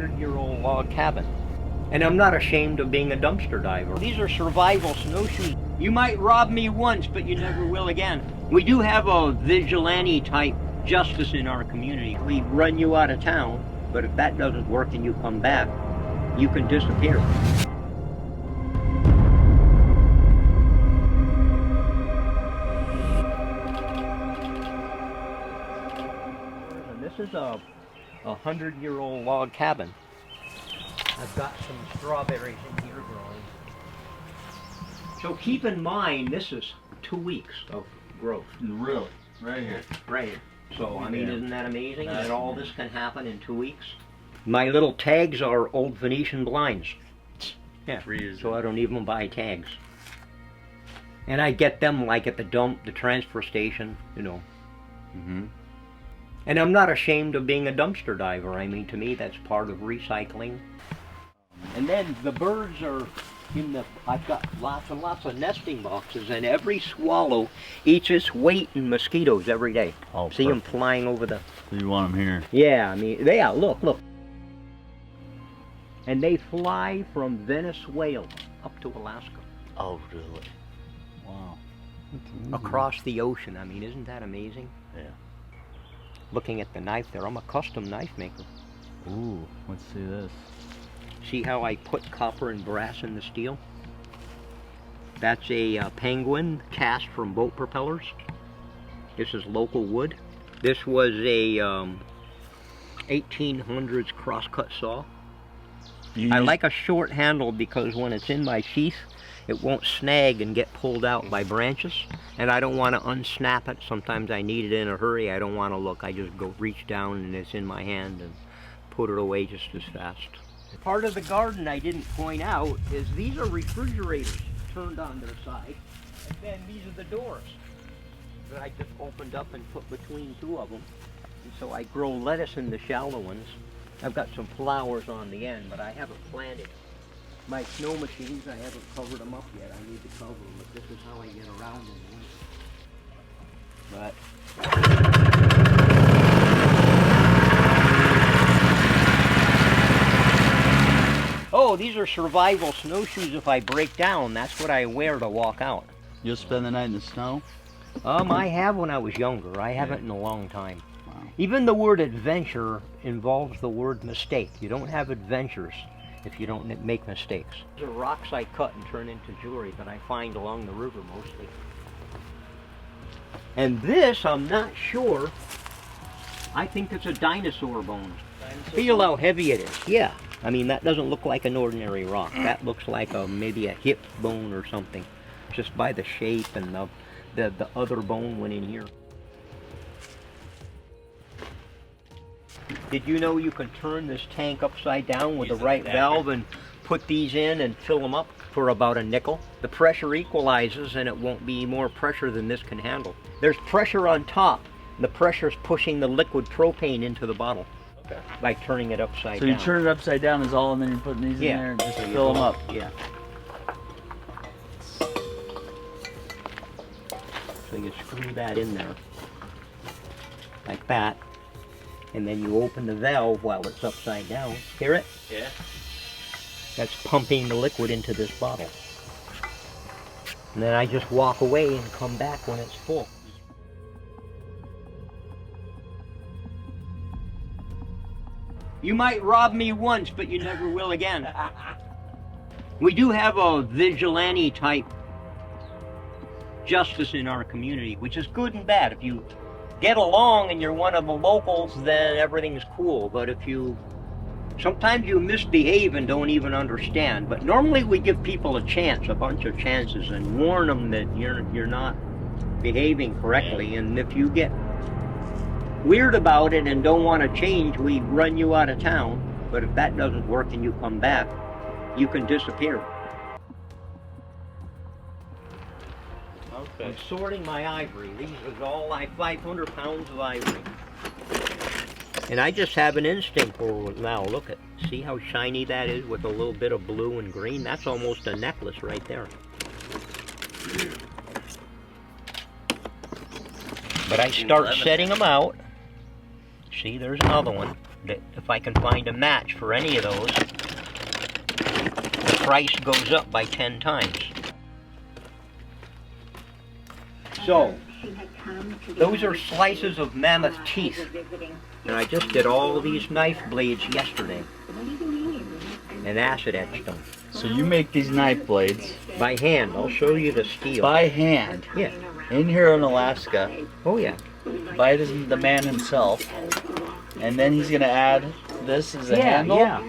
100-year-old log cabin. And I'm not ashamed of being a dumpster diver. These are survival snowshoes. You might rob me once, but you never will again. We do have a vigilante type justice in our community. We run you out of town, but if that doesn't work and you come back, you can disappear. This is a 100-year-old log cabin. I've got some strawberries in here growing. So keep in mind, this is 2 weeks of growth. Really? Right here. Right here. So, I mean, isn't that amazing that all this can happen in 2 weeks? My little tags are old Venetian blinds. Yeah, so I don't even buy tags. And I get them like at the dump, the transfer station, you know. Mm-hmm. And I'm not ashamed of being a dumpster diver. I mean, to me, that's part of recycling. And then the birds are in the, I've got lots and lots of nesting boxes, and every swallow eats its weight in mosquitoes every day. Oh, see them flying over the... So you want them here? Yeah, I mean, yeah, look. And they fly from Venezuela up to Alaska. Oh, really? Wow. Across the ocean. I mean, isn't that amazing? Yeah. Looking at the knife there, I'm a custom knife maker. Ooh, let's see this. See how I put copper and brass in the steel? That's a penguin cast from boat propellers. This is local wood. This was a 1800s crosscut saw. I like a short handle because when it's in my sheath, it won't snag and get pulled out by branches, and I don't want to unsnap it. Sometimes I need it in a hurry. I don't want to look. I just go reach down and it's in my hand and put it away just as fast. Part of the garden I didn't point out is these are refrigerators turned on their side, and then these are the doors that I just opened up and put between two of them. And so I grow lettuce in the shallow ones. I've got some flowers on the end, but I haven't planted. My snow machines, I haven't covered them up yet. I need to cover them, but this is how I get around in the winter. Oh, these are survival snowshoes. If I break down, that's what I wear to walk out. You'll spend the night in the snow? I have when I was younger. I haven't in a long time. Wow. Even the word adventure involves the word mistake. You don't have adventures if you don't make mistakes. These are rocks I cut and turn into jewelry that I find along the river mostly. And this, I'm not sure. I think it's a dinosaur bone. Feel how heavy it is. Yeah. I mean, that doesn't look like an ordinary rock. That looks like maybe a hip bone or something, just by the shape, and the other bone went in here. Did you know you can turn this tank upside down with the right valve and put these in and fill them up for about a nickel? The pressure equalizes and it won't be more pressure than this can handle. There's pressure on top. The pressure's pushing the liquid propane into the bottle. Okay. By turning it upside down. So you turn it upside down is all, and then you're putting these in there and just fill them up. Yeah. So you screw that in there, like that. And then you open the valve while it's upside down. Hear it? Yeah. That's pumping the liquid into this bottle. And then I just walk away and come back when it's full. You might rob me once, but you never will again. We do have a vigilante type justice in our community, which is good and bad. If you get along and you're one of the locals, then everything's cool. But if you, sometimes you misbehave and don't even understand. But normally we give people a chance, a bunch of chances, and warn them that you're not behaving correctly. And if you get weird about it and don't want to change, we run you out of town. But if that doesn't work and you come back, you can disappear. Okay. I'm sorting my ivory. These is all like 500 pounds of ivory. And I just have an instinct for it now. Look at, see how shiny that is with a little bit of blue and green? That's almost a necklace right there. But I start setting them out. See, there's another one. that if I can find a match for any of those, the price goes up by 10 times. So, those are slices of mammoth teeth. And I just did all of these knife blades yesterday and acid etched them. So you make these knife blades by hand. I'll show you the steel. by hand? Yeah. In here in Alaska, Oh yeah. by the man himself, and then he's gonna add this as a handle. Yeah.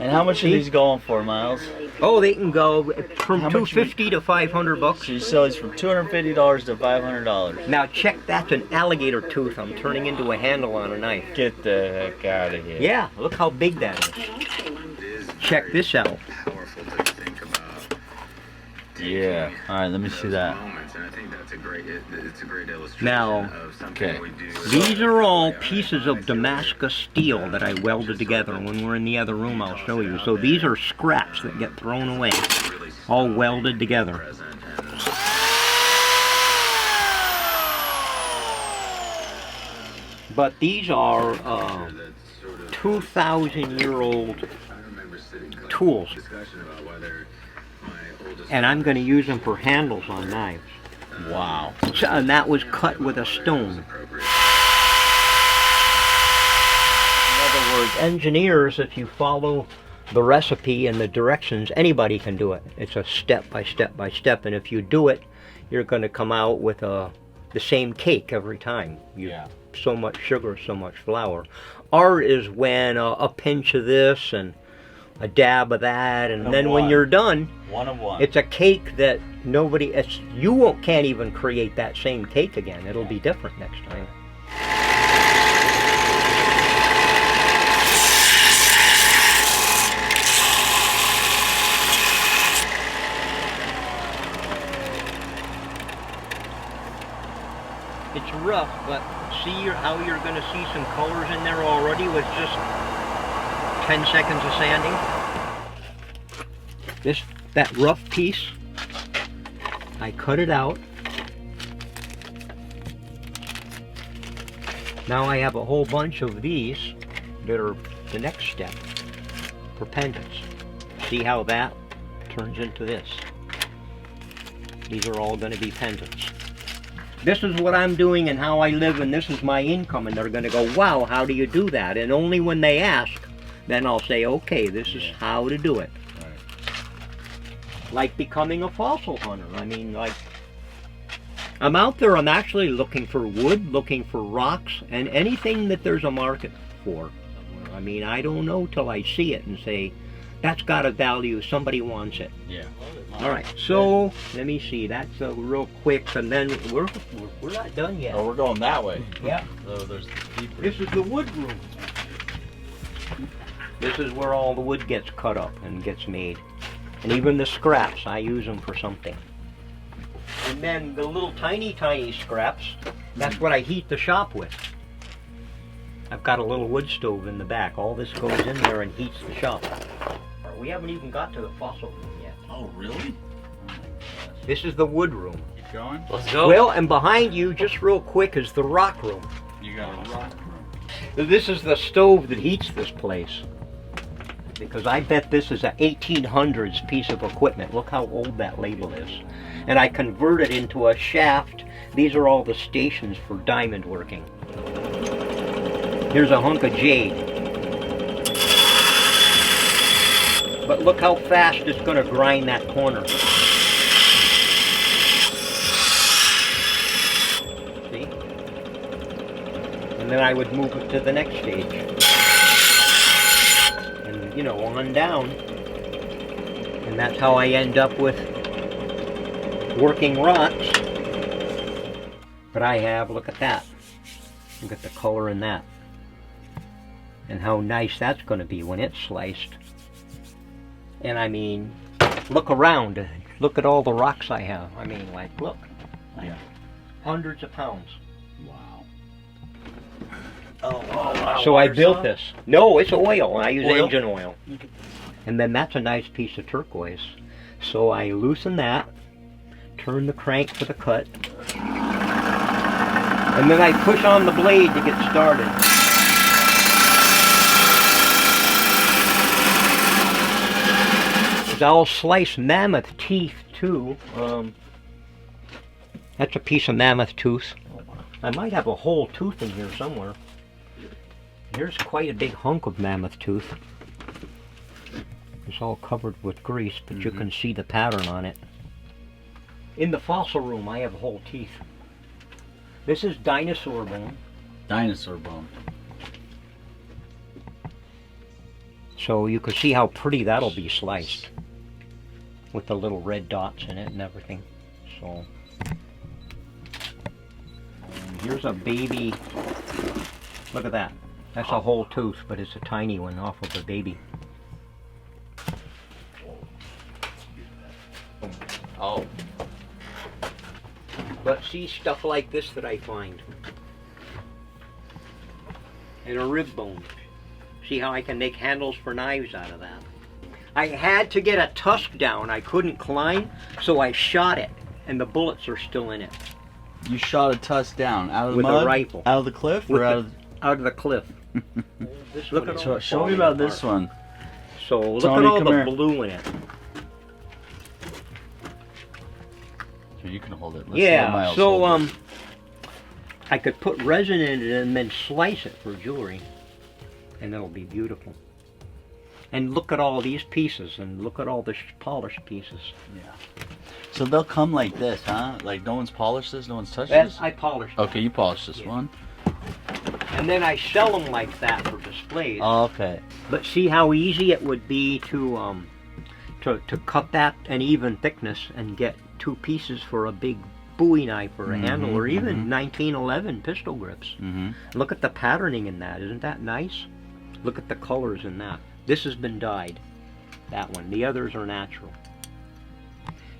And how much are these going for, Miles? Oh, they can go from How much $250 to $500. So you sell these from $250 to $500. Now check, that's an alligator tooth I'm turning into a handle on a knife. Get the heck out of here. Yeah, look how big that is. Check this out. Yeah. All right, let me see that. Now, Okay. these are all pieces of Damascus steel that I welded together. When we're in the other room, I'll show you. So these are scraps that get thrown away, all welded together. But these are 2,000-year-old tools. And I'm going to use them for handles on knives. Wow. So, and that was cut with a stone. In other words, engineers, if you follow the recipe and the directions, anybody can do it. It's a step by step by step, and if you do it, you're going to come out with the same cake every time. So much sugar, so much flour. Art is when a pinch of this and a dab of that, and then when you're done, one of one. it's a cake that can't even create that same cake again. It'll be different next time. It's rough, but see how you're going to see some colors in there already with just 10 seconds of sanding. That rough piece, I cut it out. Now I have a whole bunch of these that are the next step for pendants. See how that turns into this? These are all going to be pendants. This is what I'm doing and how I live, and this is my income, and they're going to go, wow, how do you do that? And only when they ask, then I'll say, okay, this is how to do it. Right. Like becoming a fossil hunter. I mean, like, I'm out there, I'm actually looking for wood, looking for rocks, and anything that there's a market for. I mean, I don't know till I see it and say, that's got a value, somebody wants it. Yeah. All right, so let me see, that's real quick, and then we're not done yet. Oh, we're going that way. Yeah. So there's the deeper. This is the wood room. This is where all the wood gets cut up and gets made. And even the scraps, I use them for something. And then the little tiny scraps, that's what I heat the shop with. I've got a little wood stove in the back. All this goes in there and heats the shop. We haven't even got to the fossil room yet. Oh, really? This is the wood room. Keep going. Let's go. Well, and behind you, just real quick, is the rock room. You got a rock room. This is the stove that heats this place. Because I bet this is a 1800s piece of equipment. Look how old that label is. And I convert it into a shaft. These are all the stations for diamond working. Here's a hunk of jade. But look how fast it's going to grind that corner. See? And then I would move it to the next stage. And, you know, on down. And that's how I end up with working rocks. But I have, look at that. Look at the color in that. And how nice that's going to be when it's sliced. And I mean, look around. Look at all the rocks I have. I mean, like, look. Like hundreds of pounds. Wow. Oh, wow. So I built this. No, it's oil. I use engine oil. And then that's a nice piece of turquoise. So I loosen that, turn the crank for the cut, and then I push on the blade to get started. 'Cause I'll slice mammoth teeth too. That's a piece of mammoth tooth. I might have a whole tooth in here somewhere. Here's quite a big hunk of mammoth tooth. It's all covered with grease, but you can see the pattern on it. In the fossil room, I have whole teeth. This is dinosaur bone. Dinosaur bone. So you can see how pretty that'll be sliced. With the little red dots in it and everything. So, here's a baby. Look at that. That's a whole tooth, but it's a tiny one off of a baby. Oh. But see, stuff like this that I find. And a rib bone. See how I can make handles for knives out of that. I had to get a tusk down. I couldn't climb, so I shot it, and the bullets are still in it. You shot a tusk down out of the With mud? a rifle. Out of the cliff or out of the cliff. Look at all show me about this one. So look Tony, at all come the here. blue in it. So you can hold it. Let's see what Yeah. Miles So holds it. I could put resin in it and then slice it for jewelry, and it'll be beautiful. And look at all these pieces, and look at all the polished pieces. Yeah. So they'll come like this, huh? Like no one's polished this, no one's touched That's, this? I polished. Okay, you polished this Yeah. one. And then I sell them like that for displays. Oh, okay. But see how easy it would be to cut that an even thickness and get two pieces for a big Bowie knife or a handle, or even 1911 pistol grips. Look at the patterning in that. Isn't that nice? Look at the colors in that. This has been dyed, that one. The others are natural.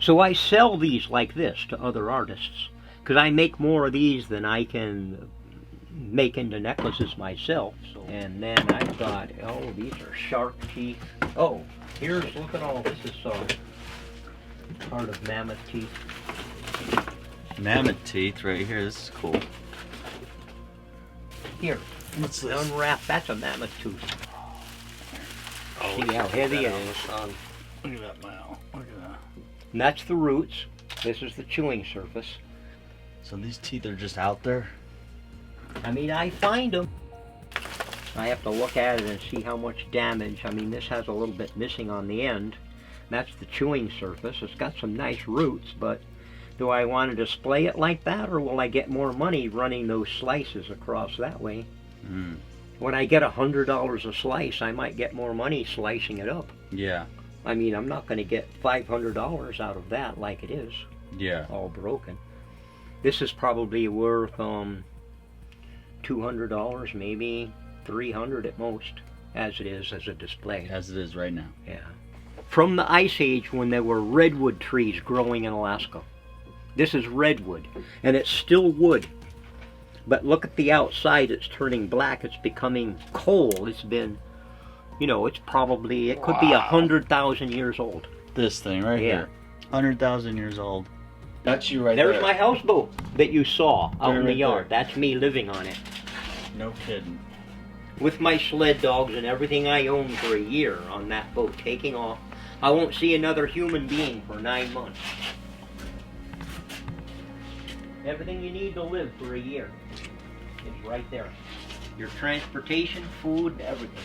So I sell these like this to other artists, because I make more of these than I can make into necklaces myself. So, and then I've got, oh, these are shark teeth. Oh, look at all this. Is part of mammoth teeth. Mammoth teeth right here. This is cool. Here, What's this? unwrap. That's a mammoth tooth. Oh, See how heavy it is. Look at that, Mal. Look at that. And that's the roots. This is the chewing surface. So these teeth are just out there? I mean, I find them. I have to look at it and see how much damage. I mean, this has a little bit missing on the end. That's the chewing surface. It's got some nice roots, but do I want to display it like that, or will I get more money running those slices across that way? When I get $100 a slice, I might get more money slicing it up. Yeah. I mean, I'm not going to get $500 out of that like it is, Yeah. all broken. This is probably worth $200, maybe $300 at most, as it is as a display. As it is right now. Yeah. From the Ice Age, when there were redwood trees growing in Alaska. This is redwood, and it's still wood. But look at the outside, it's turning black, it's becoming coal. It's been, you know, it could be 100,000 years old. This thing right here. 100,000 years old. That's you right There's there. my houseboat that you saw out in the right yard. there. That's me living on it. No kidding. With my sled dogs and everything I own for a year on that boat, taking off. I won't see another human being for 9 months. Everything you need to live for a year is right there. Your transportation, food, everything.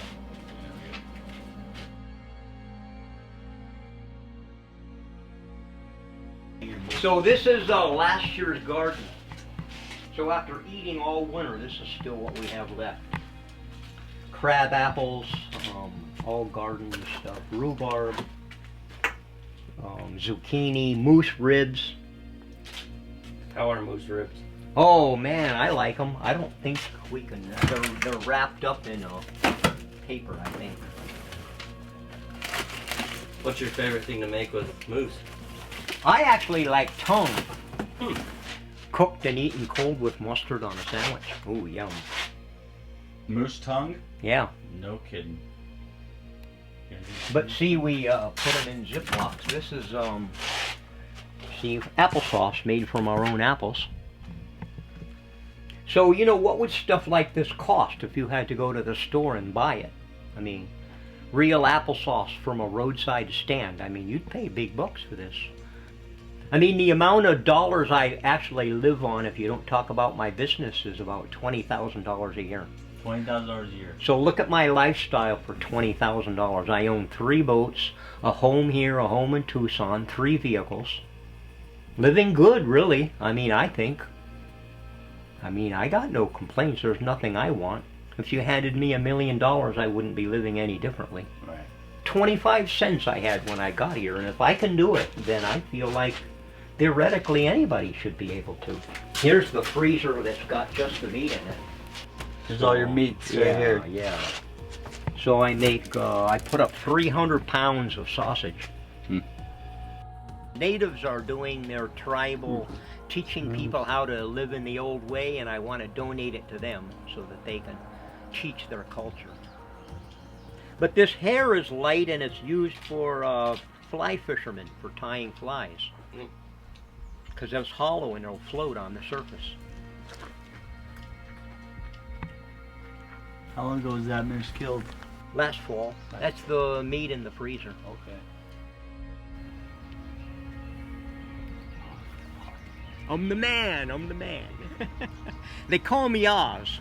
So this is last year's garden. So after eating all winter, this is still what we have left. Crab apples, all garden stuff, rhubarb, zucchini, moose ribs. How are moose ribs? Oh man, I like them. I don't think we can. They're wrapped up in paper, I think. What's your favorite thing to make with moose? I actually like tongue. Cooked and eaten cold with mustard on a sandwich. Ooh, yum. Moose tongue? Yeah. No kidding. But see, we put them in Ziplocs. This is, see, applesauce made from our own apples. So, you know, what would stuff like this cost if you had to go to the store and buy it? I mean, real applesauce from a roadside stand. I mean, you'd pay big bucks for this. I mean, the amount of dollars I actually live on, if you don't talk about my business, is about $20,000 a year. $20,000 a year. So look at my lifestyle for $20,000. I own 3 boats, a home here, a home in Tucson, 3 vehicles. Living good, really. I mean, I think. I mean, I got no complaints. There's nothing I want. If you handed me $1 million, I wouldn't be living any differently. Right. 25 cents I had when I got here, and if I can do it, then I feel like theoretically anybody should be able to. Here's the freezer that's got just the meat in it. There's all your meats right here. Yeah. So I make, I put up 300 pounds of sausage. Natives are doing their tribal, teaching people how to live in the old way, and I want to donate it to them so that they can teach their culture. But this hair is light and it's used for fly fishermen, for tying flies. Because it's hollow and it'll float on the surface. How long ago was that moose killed? Last fall. That's the meat in the freezer. Okay. I'm the man, I'm the man. They call me Oz.